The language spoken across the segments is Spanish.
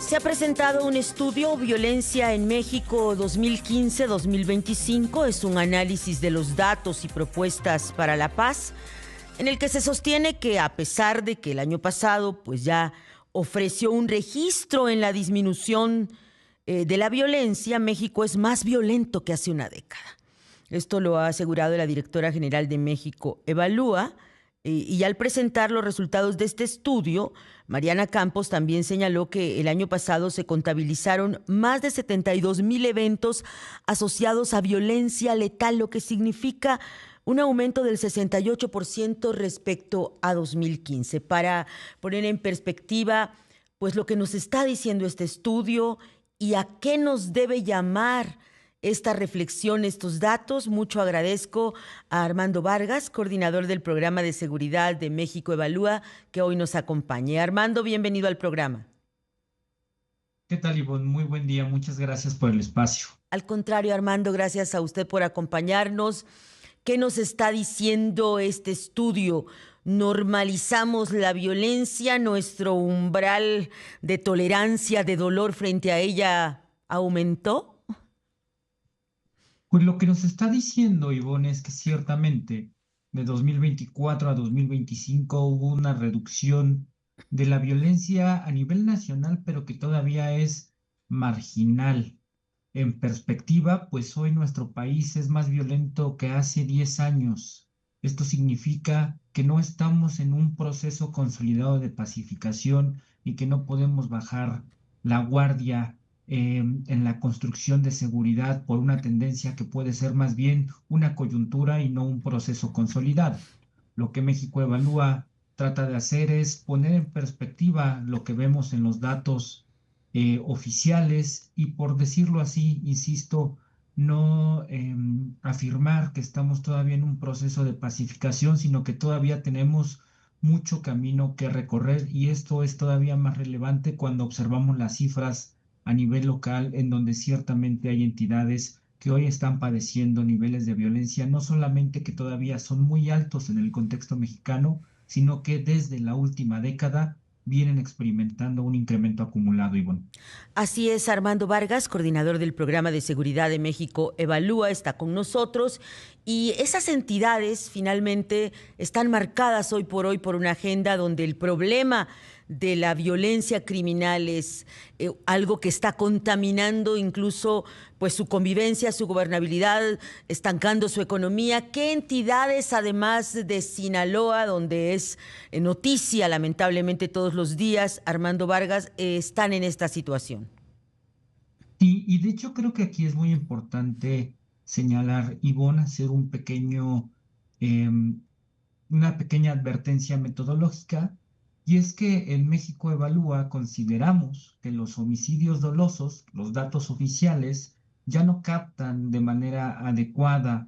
Se ha presentado un estudio Violencia en México 2015-2025. Es un análisis de los datos y propuestas para la paz, en el que se sostiene que a pesar de que el año pasado pues ya ofreció un registro en la disminución de la violencia, México es más violento que hace una década. Esto lo ha asegurado la directora general de México Evalúa, y al presentar los resultados de este estudio, Mariana Campos también señaló que el año pasado se contabilizaron más de 72,000 eventos asociados a violencia letal, lo que significa un aumento del 68% respecto a 2015. Para poner en perspectiva, pues lo que nos está diciendo este estudio y a qué nos debe llamar esta reflexión, estos datos, mucho agradezco a Armando Vargas, coordinador del Programa de Seguridad de México Evalúa, que hoy nos acompañe. Armando, bienvenido al programa. ¿Qué tal, Ivonne? Muy buen día. Muchas gracias por el espacio. Al contrario, Armando, gracias a usted por acompañarnos. ¿Qué nos está diciendo este estudio? ¿Normalizamos la violencia? ¿Nuestro umbral de tolerancia, de dolor frente a ella aumentó? Pues lo que nos está diciendo, Ivonne, es que ciertamente de 2024 a 2025 hubo una reducción de la violencia a nivel nacional, pero que todavía es marginal. En perspectiva, pues hoy nuestro país es más violento que hace 10 años. Esto significa que no estamos en un proceso consolidado de pacificación y que no podemos bajar la guardia en la construcción de seguridad por una tendencia que puede ser más bien una coyuntura y no un proceso consolidado. Lo que México Evalúa trata de hacer es poner en perspectiva lo que vemos en los datos oficiales y, por decirlo así, insisto, no afirmar que estamos todavía en un proceso de pacificación, sino que todavía tenemos mucho camino que recorrer, y esto es todavía más relevante cuando observamos las cifras a nivel local, en donde ciertamente hay entidades que hoy están padeciendo niveles de violencia, no solamente que todavía son muy altos en el contexto mexicano, sino que desde la última década vienen experimentando un incremento acumulado, Ivonne. Así es, Armando Vargas, coordinador del Programa de Seguridad de México Evalúa, está con nosotros, y esas entidades finalmente están marcadas hoy por una agenda donde el problema de la violencia criminal es algo que está contaminando incluso pues su convivencia, su gobernabilidad, estancando su economía. ¿Qué entidades, además de Sinaloa, donde es noticia lamentablemente todos los días, Armando Vargas, están en esta situación? Sí, y de hecho creo que aquí es muy importante señalar, Ivonne, hacer em, una pequeña advertencia metodológica, y es que en México Evalúa consideramos que los homicidios dolosos, los datos oficiales, ya no captan de manera adecuada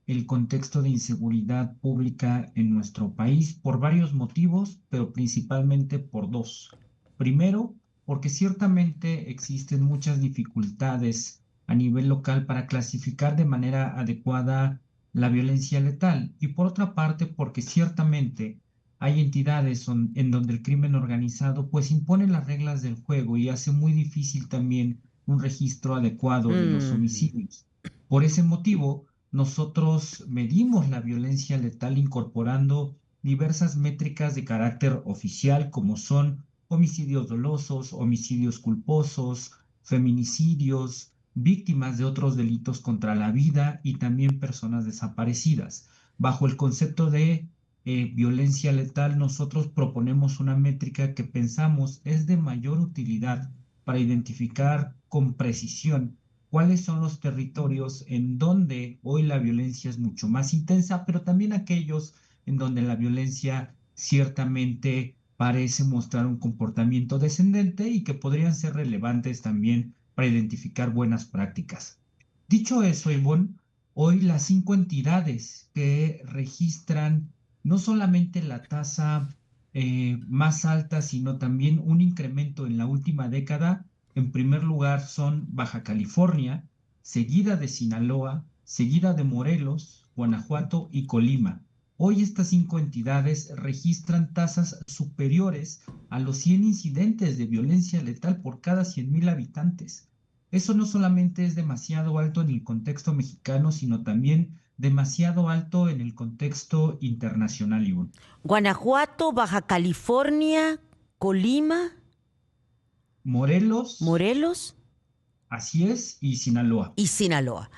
el contexto de inseguridad pública en nuestro país por varios motivos, pero principalmente por dos. Primero, porque ciertamente existen muchas dificultades a nivel local para clasificar de manera adecuada la violencia letal, y por otra parte porque ciertamente hay entidades en donde el crimen organizado pues impone las reglas del juego y hace muy difícil también un registro adecuado de los Mm. homicidios. Por ese motivo, nosotros medimos la violencia letal incorporando diversas métricas de carácter oficial, como son homicidios dolosos, homicidios culposos, feminicidios, víctimas de otros delitos contra la vida y también personas desaparecidas. Bajo el concepto de violencia letal, nosotros proponemos una métrica que pensamos es de mayor utilidad para identificar con precisión cuáles son los territorios en donde hoy la violencia es mucho más intensa, pero también aquellos en donde la violencia ciertamente parece mostrar un comportamiento descendente y que podrían ser relevantes también para identificar buenas prácticas. Dicho eso, Ivonne, hoy las 5 entidades que registran no solamente la tasa más alta, sino también un incremento en la última década, en primer lugar son Baja California, seguida de Sinaloa, seguida de Morelos, Guanajuato y Colima. Hoy estas 5 entidades registran tasas superiores a los 100 incidentes de violencia letal por cada 100,000 habitantes. Eso no solamente es demasiado alto en el contexto mexicano, sino también demasiado alto en el contexto internacional, Ivonne. Guanajuato, Baja California, Colima, Morelos, Morelos así es, y Sinaloa. y Sinaloa.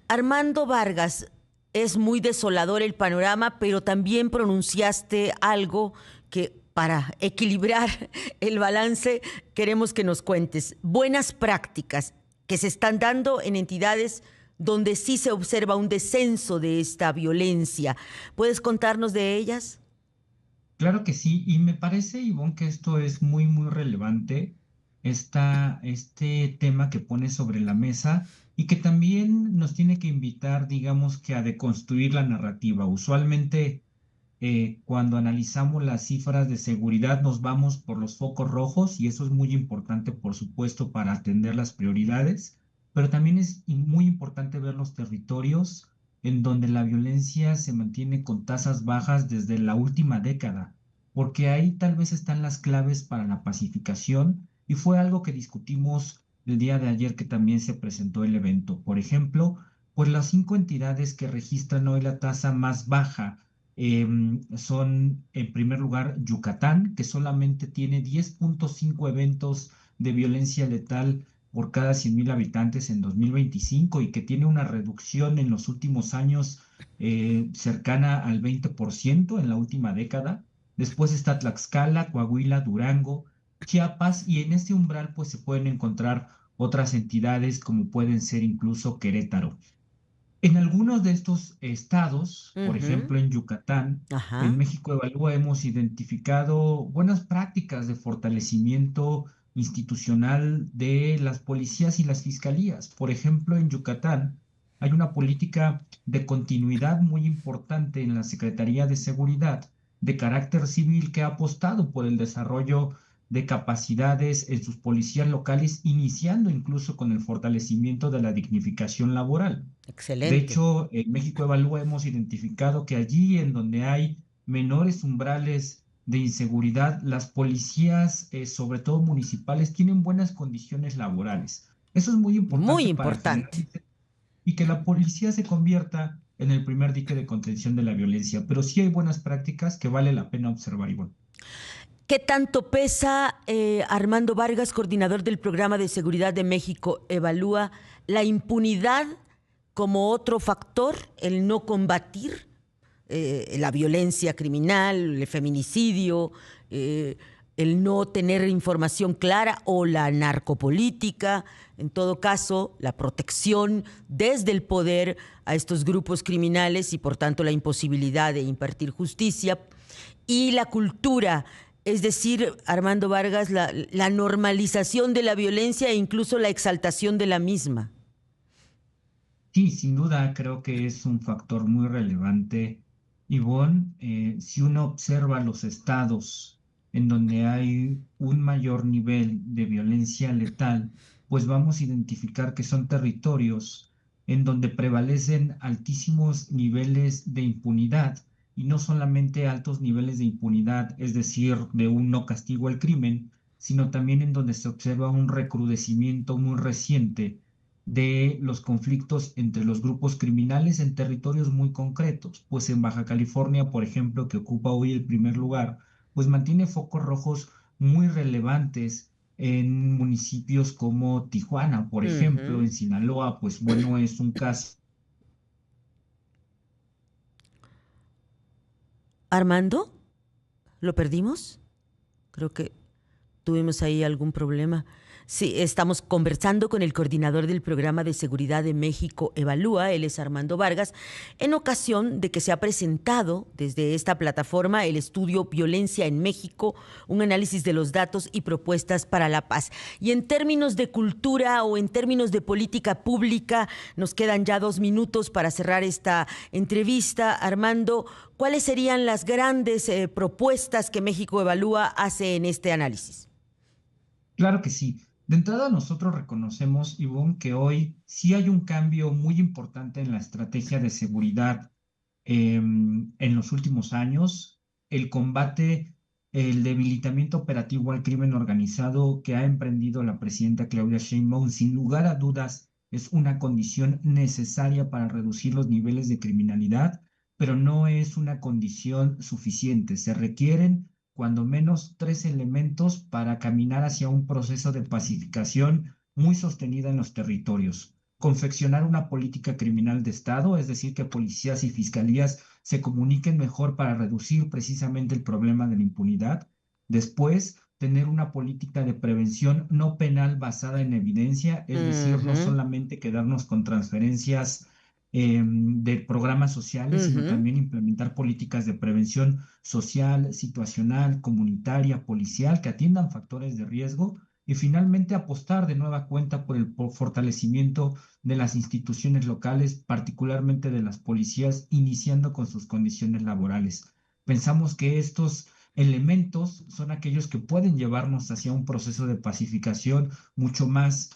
Armando Vargas, es muy desolador el panorama, pero también pronunciaste algo que para equilibrar el balance queremos que nos cuentes. Buenas prácticas que se están dando en entidades donde sí se observa un descenso de esta violencia. ¿Puedes contarnos de ellas? Claro que sí, y me parece, Ivonne, que esto es muy, muy relevante, este tema que pone sobre la mesa y que también nos tiene que invitar, digamos que a deconstruir la narrativa. Usualmente, cuando analizamos las cifras de seguridad, nos vamos por los focos rojos y eso es muy importante, por supuesto, para atender las prioridades, pero también es muy importante ver los territorios en donde la violencia se mantiene con tasas bajas desde la última década, porque ahí tal vez están las claves para la pacificación y fue algo que discutimos el día de ayer que también se presentó el evento. Por ejemplo, pues las 5 entidades que registran hoy la tasa más baja son, en primer lugar, Yucatán, que solamente tiene 10,5 eventos de violencia letal por cada 100,000 habitantes en 2025 y que tiene una reducción en los últimos años cercana al 20% en la última década. Después está Tlaxcala, Coahuila, Durango, Chiapas y en este umbral pues se pueden encontrar otras entidades como pueden ser incluso Querétaro. En algunos de estos estados, por Ujú. ejemplo en Yucatán, en Ajá. México Evalúa hemos identificado buenas prácticas de fortalecimiento institucional de las policías y las fiscalías. Por ejemplo, en Yucatán hay una política de continuidad muy importante en la Secretaría de Seguridad de carácter civil que ha apostado por el desarrollo de capacidades en sus policías locales, iniciando incluso con el fortalecimiento de la dignificación laboral. De Excelente. hecho, en México Evalúa hemos identificado que allí en donde hay menores umbrales de inseguridad, las policías, sobre todo municipales, tienen buenas condiciones laborales. Eso es muy Muy importante para generar importante. y que la policía se convierta en el primer dique de contención de la violencia. Pero sí hay buenas prácticas que vale la pena observar, Ivonne. ¿Qué tanto pesa Armando Vargas, coordinador del Programa de Seguridad de México, evalúa la impunidad como otro factor, el no combatir la violencia criminal, el feminicidio, eh, el no tener información clara o la narcopolítica, en todo caso, la protección desde el poder a estos grupos criminales y por tanto la imposibilidad de impartir justicia y la cultura, es decir, Armando Vargas, la normalización de la violencia e incluso la exaltación de la misma? Sí, sin duda creo que es un factor muy relevante. Ivonne, si uno observa los estados en donde hay un mayor nivel de violencia letal, pues vamos a identificar que son territorios en donde prevalecen altísimos niveles de impunidad y no solamente altos niveles de impunidad, es decir, de un no castigo al crimen, sino también en donde se observa un recrudecimiento muy reciente de los conflictos entre los grupos criminales en territorios muy concretos, pues en Baja California, por ejemplo, que ocupa hoy el primer lugar, pues mantiene focos rojos muy relevantes en municipios como Tijuana, por ejemplo, Ujú. en Sinaloa, pues bueno, es un caso. ¿Armando? ¿Lo perdimos? Creo que tuvimos ahí algún problema. Sí, estamos conversando con el coordinador del Programa de Seguridad de México Evalúa, él es Armando Vargas, en ocasión de que se ha presentado desde esta plataforma el estudio Violencia en México, un análisis de los datos y propuestas para la paz. Y en términos de cultura o en términos de política pública, nos quedan ya 2 minutos para cerrar esta entrevista. Armando, ¿cuáles serían las grandes propuestas que México Evalúa hace en este análisis? Claro que sí. De entrada, nosotros reconocemos, Ivonne, que hoy sí hay un cambio muy importante en la estrategia de seguridad en los últimos años. El combate, el debilitamiento operativo al crimen organizado que ha emprendido la presidenta Claudia Sheinbaum, sin lugar a dudas, es una condición necesaria para reducir los niveles de criminalidad, pero no es una condición suficiente. Se requieren cuando menos tres elementos para caminar hacia un proceso de pacificación muy sostenida en los territorios. Confeccionar una política criminal de Estado, es decir, que policías y fiscalías se comuniquen mejor para reducir precisamente el problema de la impunidad. Después, tener una política de prevención no penal basada en evidencia, es decir, no Ujú, solamente quedarnos con transferencias de programas sociales, sino ujú. también implementar políticas de prevención social, situacional, comunitaria, policial, que atiendan factores de riesgo y finalmente apostar de nueva cuenta por el fortalecimiento de las instituciones locales, particularmente de las policías, iniciando con sus condiciones laborales. Pensamos que estos elementos son aquellos que pueden llevarnos hacia un proceso de pacificación mucho más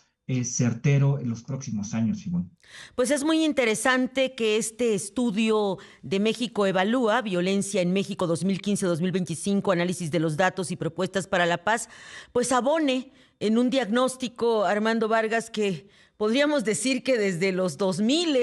certero en los próximos años, Ivonne. Pues es muy interesante que este estudio de México Evalúa, Violencia en México 2015-2025, análisis de los datos y propuestas para la paz, pues abone en un diagnóstico, Armando Vargas, que podríamos decir que desde los 2000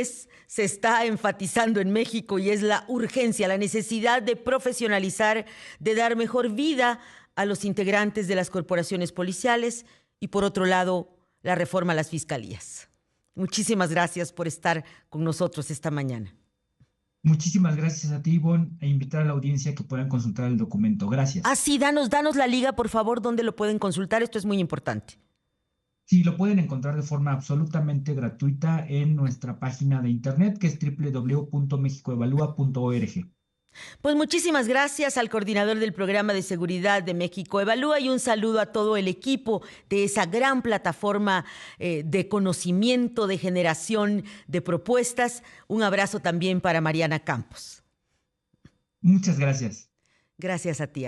se está enfatizando en México y es la urgencia, la necesidad de profesionalizar, de dar mejor vida a los integrantes de las corporaciones policiales y por otro lado, la reforma a las fiscalías. Muchísimas gracias por estar con nosotros esta mañana. Muchísimas gracias a ti, Ivonne, e invitar a la audiencia a que puedan consultar el documento. Ah, Gracias. sí, danos la liga, por favor, donde lo pueden consultar. Esto es muy importante. Sí, lo pueden encontrar de forma absolutamente gratuita en nuestra página de internet, que es www.mexicoevalúa.org. Pues muchísimas gracias al coordinador del programa de seguridad de México Evalúa y un saludo a todo el equipo de esa gran plataforma de conocimiento, de generación de propuestas. Un abrazo también para Mariana Campos. Muchas gracias. Gracias a ti,